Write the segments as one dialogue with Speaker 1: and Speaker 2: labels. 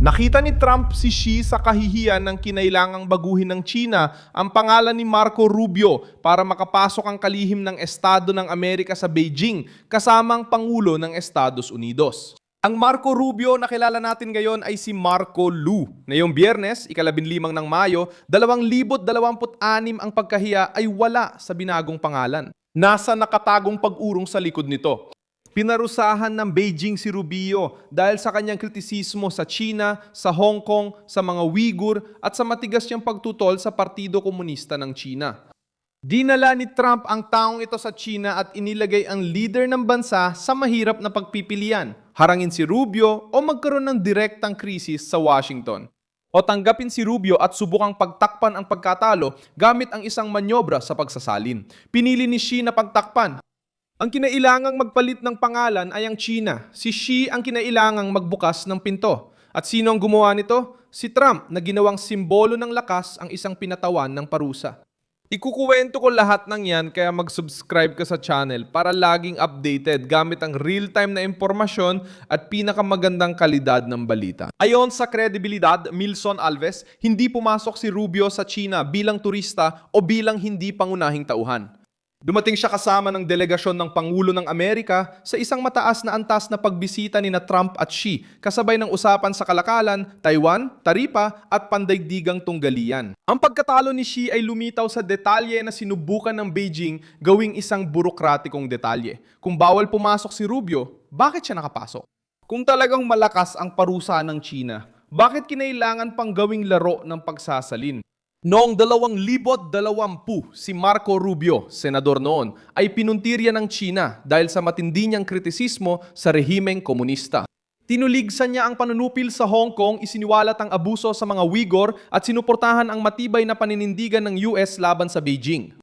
Speaker 1: Nakita ni Trump si Xi sa kahihiyan ng kinailangang baguhin ng China ang pangalan ni Marco Rubio para makapasok ang kalihim ng Estado ng Amerika sa Beijing kasama ang Pangulo ng Estados Unidos. Ang Marco Rubio na kilala natin ngayon ay si Marco Lu. Ngayong Biyernes, ika-15 ng Mayo, 2026 ang pagkahiya ay wala sa binagong pangalan. Nasa nakatagong pag-urong sa likod nito. Pinarusahan ng Beijing si Rubio dahil sa kanyang kritisismo sa China, sa Hong Kong, sa mga Uyghur at sa matigas niyang pagtutol sa Partido Komunista ng China. Dinala ni Trump ang taong ito sa China at inilagay ang leader ng bansa sa mahirap na pagpipilian. Harangin si Rubio o magkaroon ng direktang krisis sa Washington. O tanggapin si Rubio at subukang pagtakpan ang pagkatalo gamit ang isang manyobra sa pagsasalin. Pinili ni Xi na pagtakpan. Ang kinailangang magpalit ng pangalan ay ang China. Si Xi ang kinailangang magbukas ng pinto. At sino ang gumawa nito? Si Trump na ginawang simbolo ng lakas ang isang pinatawan ng parusa. Ikukuwento ko lahat ng yan kaya mag-subscribe ka sa channel para laging updated gamit ang real-time na impormasyon at pinakamagandang kalidad ng balita. Ayon sa kredibilidad, Milson Alves, hindi pumasok si Rubio sa China bilang turista o bilang hindi pangunahing tauhan. Dumating siya kasama ng delegasyon ng Pangulo ng Amerika sa isang mataas na antas na pagbisita ni Trump at Xi, kasabay ng usapan sa Kalakalan, Taiwan, Taripa at pandaigdigang tunggalian. Ang pagkatalo ni Xi ay lumitaw sa detalye na sinubukan ng Beijing gawing isang burokratikong detalye. Kung bawal pumasok si Rubio, bakit siya nakapasok? Kung talagang malakas ang parusa ng China, bakit kinailangan pang gawing laro ng pagsasalin? Noong 2020, si Marco Rubio, senador noon, ay pinuntirya ng China dahil sa matindi niyang kritisismo sa rehimeng komunista. Tinuligsan niya ang panunupil sa Hong Kong, isiniwalat ang abuso sa mga Uyghur at sinuportahan ang matibay na paninindigan ng US laban sa Beijing.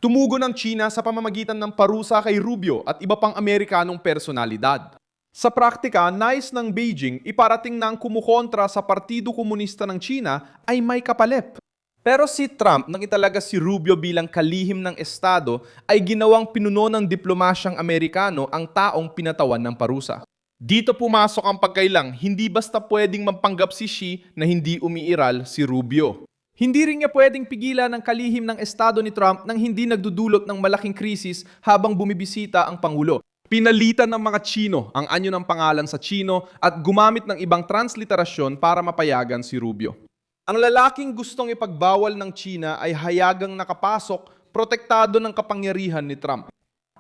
Speaker 1: Tumugon ang China sa pamamagitan ng parusa kay Rubio at iba pang Amerikanong personalidad. Sa praktika, nais ng Beijing iparating na ang kumukontra sa Partido Komunista ng China ay may kapalit. Pero si Trump, nang italaga si Rubio bilang kalihim ng Estado, ay ginawang pinuno ng diplomasyang Amerikano ang taong pinatawan ng parusa. Dito pumasok ang pagkailang, hindi basta pwedeng mapanggap si Xi na hindi umiiral si Rubio. Hindi rin niya pwedeng pigilan ang kalihim ng Estado ni Trump nang hindi nagdudulot ng malaking krisis habang bumibisita ang Pangulo. Pinalitan ng mga Chino ang anyo ng pangalan sa Chino at gumamit ng ibang transliterasyon para mapayagan si Rubio. Ang lalaking gustong ipagbawal ng China ay hayagang nakapasok, protektado ng kapangyarihan ni Trump.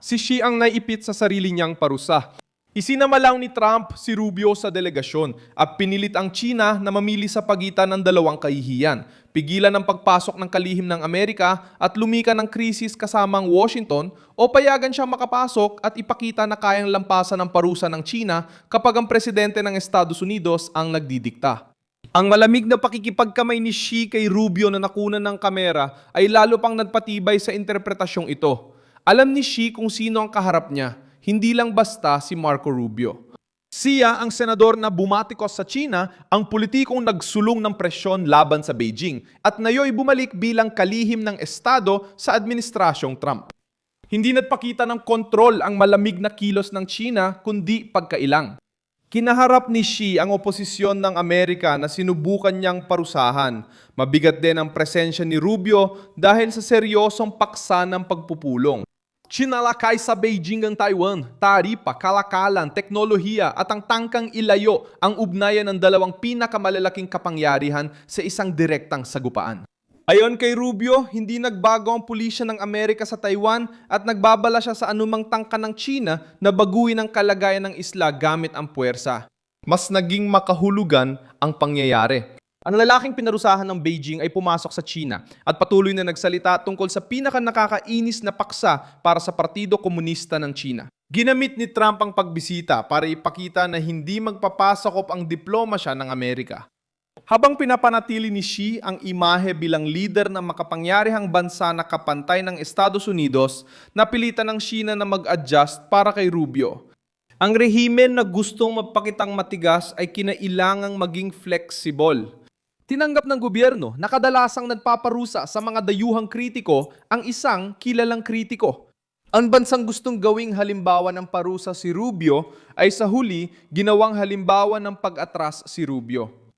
Speaker 1: Si Xi ang naipit sa sarili niyang parusa. Isinamalaw ni Trump si Rubio sa delegasyon at pinilit ang China na mamili sa pagitan ng dalawang kahihiyan. Pigilan ang pagpasok ng kalihim ng Amerika at lumika ng krisis kasama ang Washington o payagan siyang makapasok at ipakita na kayang lampasan ang parusa ng China kapag ang presidente ng Estados Unidos ang nagdidikta. Ang malamig na pakikipagkamay ni Xi kay Rubio na nakunan ng kamera ay lalo pang nagpatibay sa interpretasyong ito. Alam ni Xi kung sino ang kaharap niya, hindi lang basta si Marco Rubio. Siya ang senador na bumatikos sa China, ang politikong nagsulong ng presyon laban sa Beijing at ngayoy bumalik bilang kalihim ng Estado sa administrasyong Trump. Hindi nagpakita ng kontrol ang malamig na kilos ng China kundi pagkailang. Kinaharap ni Xi ang oposisyon ng Amerika na sinubukan niyang parusahan. Mabigat din ang presensya ni Rubio dahil sa seryosong paksa ng pagpupulong. Sinalakay sa Beijing ang Taiwan, Taripa, Kalakalan, teknolohiya at ang tangkang ilayo ang ugnayan ng dalawang pinakamalalaking kapangyarihan sa isang direktang sagupaan. Ayon kay Rubio, hindi nagbago ang pulisya ng Amerika sa Taiwan at nagbabala siya sa anumang tangka ng China na baguhin ang kalagayan ng isla gamit ang puwersa. Mas naging makahulugan ang pangyayari. Ang lalaking pinarusahan ng Beijing ay pumasok sa China at patuloy na nagsalita tungkol sa pinaka-nakakainis na paksa para sa Partido Komunista ng China. Ginamit ni Trump ang pagbisita para ipakita na hindi magpapasakop ang diplomasya ng Amerika. Habang pinapanatili ni Xi ang imahe bilang leader ng makapangyarihang bansa na kapantay ng Estados Unidos, napilitan ng China na mag-adjust para kay Rubio. Ang rehimen na gustong magpakitang matigas ay kinailangang maging flexible. Tinanggap ng gobyerno na kadalasang nagpaparusa sa mga dayuhang kritiko ang isang kilalang kritiko. Ang bansang gustong gawing halimbawa ng parusa si Rubio ay sa huli ginawang halimbawa ng pag-atras si Rubio.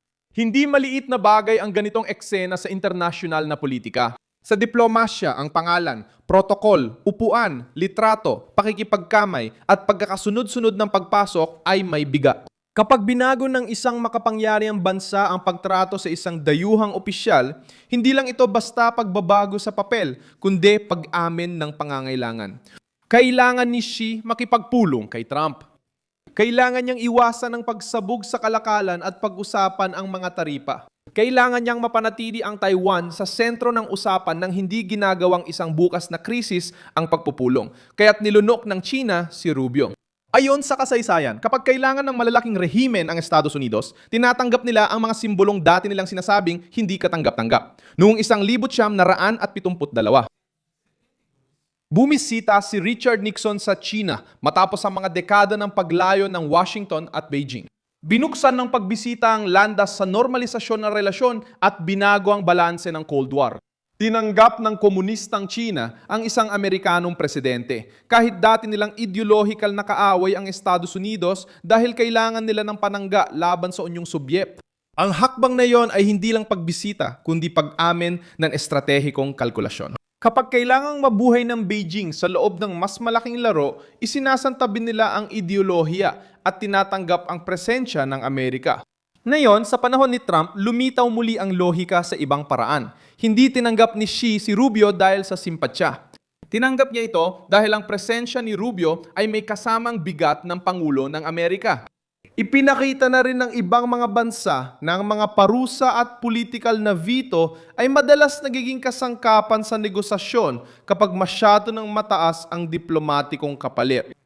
Speaker 1: Hindi maliit na bagay ang ganitong eksena sa internasyonal na politika. Sa diplomasya, ang pangalan, protokol, upuan, litrato, pakikipagkamay at pagkakasunod-sunod ng pagpasok ay may bigat. Kapag binago ng isang makapangyarihang bansa ang pagtrato sa isang dayuhang opisyal, hindi lang ito basta pagbabago sa papel, kundi pag-amin ng pangangailangan. Kailangan ni Xi makipagpulong kay Trump. Kailangan niyang iwasan ang pagsabog sa kalakalan at pag-usapan ang mga taripa. Kailangan niyang mapanatili ang Taiwan sa sentro ng usapan nang hindi ginagawang isang bukas na krisis ang pagpupulong. Kaya't nilunok ng China si Rubio. Ayon sa kasaysayan, kapag kailangan ng malalaking rehimen ang Estados Unidos, tinatanggap nila ang mga simbolong dati nilang sinasabing hindi katanggap-tanggap. Noong 1972, bumisita si Richard Nixon sa China matapos ang mga dekada ng paglayo ng Washington at Beijing. Binuksan ng pagbisita ang landas sa normalisasyon ng relasyon at binago ang balanse ng Cold War. Tinanggap ng komunistang China ang isang Amerikanong presidente, kahit dati nilang ideological na kaaway ang Estados Unidos dahil kailangan nila ng panangga laban sa Unyong Sobyet. Ang hakbang na yon ay hindi lang pagbisita, kundi pag-amin ng estratehikong kalkulasyon. Kapag kailangang mabuhay ng Beijing sa loob ng mas malaking laro, isinasantabi nila ang ideolohiya at tinatanggap ang presensya ng Amerika. Ngayon, sa panahon ni Trump, lumitaw muli ang lohika sa ibang paraan. Hindi tinanggap ni Xi si Rubio dahil sa simpatya. Tinanggap niya ito dahil ang presensya ni Rubio ay may kasamang bigat ng Pangulo ng Amerika. Ipinakita na rin ng ibang mga bansa na ang mga parusa at political na veto ay madalas nagiging kasangkapan sa negosasyon kapag masyado ng mataas ang diplomatikong kapalit.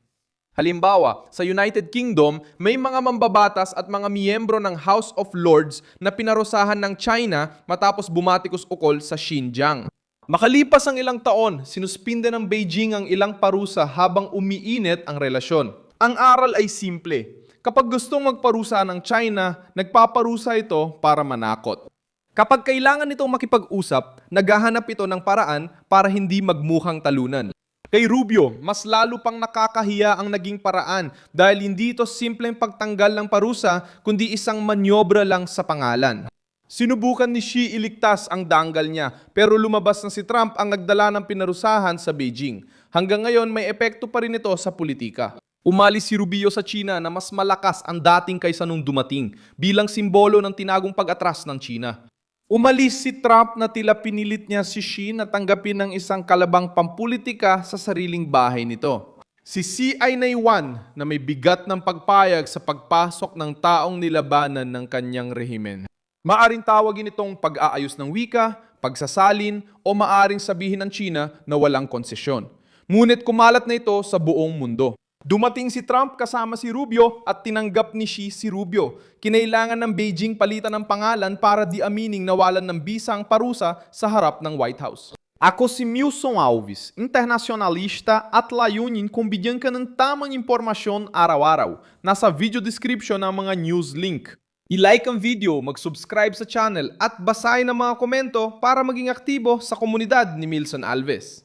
Speaker 1: Halimbawa, sa United Kingdom, may mga mambabatas at mga miyembro ng House of Lords na pinarusahan ng China matapos bumatikos ukol sa Xinjiang. Makalipas ang ilang taon, sinuspinde ng Beijing ang ilang parusa habang umiinit ang relasyon. Ang aral ay simple. Kapag gustong magparusa ng China, nagpaparusa ito para manakot. Kapag kailangan itong makipag-usap, naghahanap ito ng paraan para hindi magmukhang talunan. Kay Rubio, mas lalo pang nakakahiya ang naging paraan dahil hindi ito simpleng pagtanggal ng parusa kundi isang manyobra lang sa pangalan. Sinubukan ni Xi iligtas ang danggal niya pero lumabas na si Trump ang nagdala ng pinarusahan sa Beijing. Hanggang ngayon may epekto pa rin ito sa politika. Umalis si Rubio sa China na mas malakas ang dating kaysa nung dumating bilang simbolo ng tinagong pag-atras ng China. Umalis si Trump na tila pinilit niya si Xi na tanggapin ng isang kalabang pampulitika sa sariling bahay nito. Si Xi ay naiwan na may bigat ng pagpayag sa pagpasok ng taong nilabanan ng kanyang rehimen. Maaring tawagin itong pag-aayos ng wika, pagsasalin o maaring sabihin ng China na walang konsesyon. Ngunit kumalat na ito sa buong mundo. Dumating si Trump kasama si Rubio at tinanggap ni Xi si Rubio. Kinailangan ng Beijing palitan ng pangalan para di amining nawalan ng bisa ang parusa sa harap ng White House. Ako si Milson Alves, internacionalista at layunin kung bigyan ka ng tamang impormasyon araw-araw. Nasa video description ang mga news link. I-like ang video, mag-subscribe sa channel at basahin ang mga komento para maging aktibo sa komunidad ni Milson Alves.